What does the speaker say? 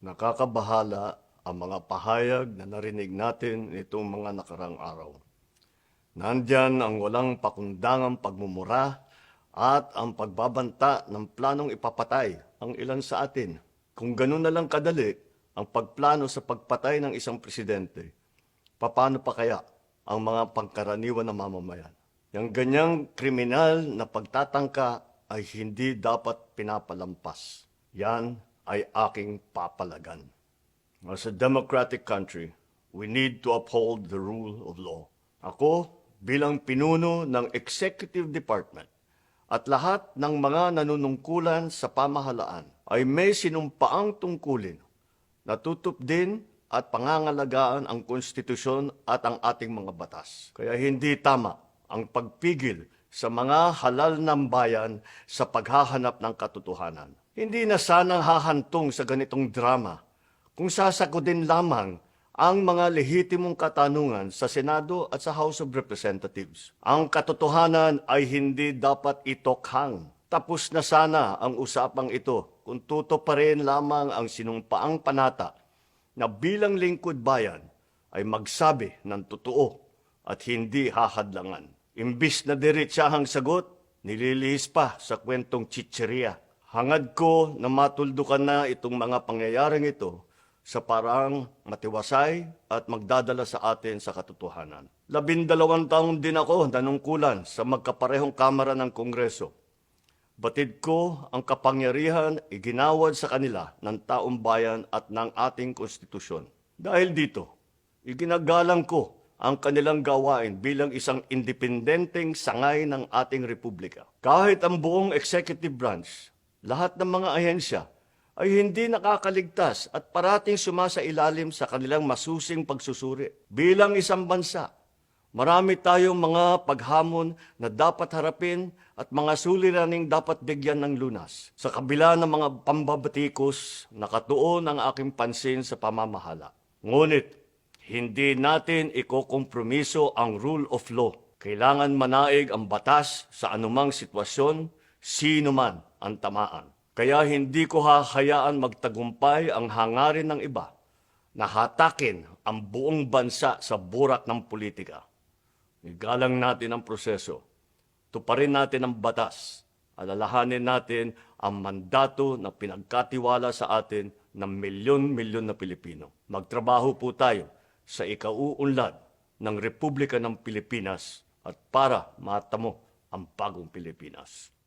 Nakakabahala ang mga pahayag na narinig natin nitong mga nakarang araw. Nandyan ang walang pakundangang pagmumura at ang pagbabanta ng planong ipapatay ang ilan sa atin. Kung ganun na lang kadali ang pagplano sa pagpatay ng isang presidente, paano pa kaya ang mga pangkaraniwan na mamamayan? Yang ganyang kriminal na pagtatangka ay hindi dapat pinapalampas. Yan ay aking papalagan. As a democratic country, we need to uphold the rule of law. Ako, bilang pinuno ng Executive Department at lahat ng mga nanunungkulan sa pamahalaan ay may sinumpaang tungkulin na tutupdin at pangangalagaan ang konstitusyon at ang ating mga batas. Kaya hindi tama ang pagpigil sa mga halal ng bayan sa paghahanap ng katotohanan. Hindi na sanang hahantong sa ganitong drama kung sasagutin lamang ang mga lehitimong katanungan sa Senado at sa House of Representatives. Ang katotohanan ay hindi dapat itokhang. Tapos na sana ang usapang ito kung tutuparin lamang ang sinumpaang panata na bilang lingkod bayan ay magsabi ng totoo at hindi hahadlangan. Imbis na diretsahang sagot, nililihis pa sa kwentong chicheria. Hangad ko na matuldukan na itong mga pangyayaring ito sa parang matiwasay at magdadala sa atin sa katotohanan. 12 taon din ako nanungkulan sa magkaparehong kamara ng Kongreso. Batid ko ang kapangyarihan iginawad sa kanila ng taong bayan at ng ating konstitusyon. Dahil dito, iginagalang ko ang kanilang gawain bilang isang independenteng sangay ng ating republika. Kahit ang buong executive branch, lahat ng mga ahensya ay hindi nakakaligtas at parating sumasailalim sa kanilang masusing pagsusuri. Bilang isang bansa, marami tayong mga paghamon na dapat harapin at mga suliraning dapat bigyan ng lunas. Sa kabila ng mga pambabatikos, nakatuon ang aking pansin sa pamamahala. Ngunit, hindi natin ikokompromiso ang rule of law. Kailangan manaig ang batas sa anumang sitwasyon, sino man ang tamaan. Kaya hindi ko hahayaan magtagumpay ang hangarin ng iba na hatakin ang buong bansa sa burak ng politika. Igalang natin ang proseso. Tuparin natin ang batas. Alalahanin natin ang mandato na pinagkatiwala sa atin ng milyon-milyon na Pilipino. Magtrabaho po tayo sa ikauunlad ng Republika ng Pilipinas at para matamo ang bagong Pilipinas.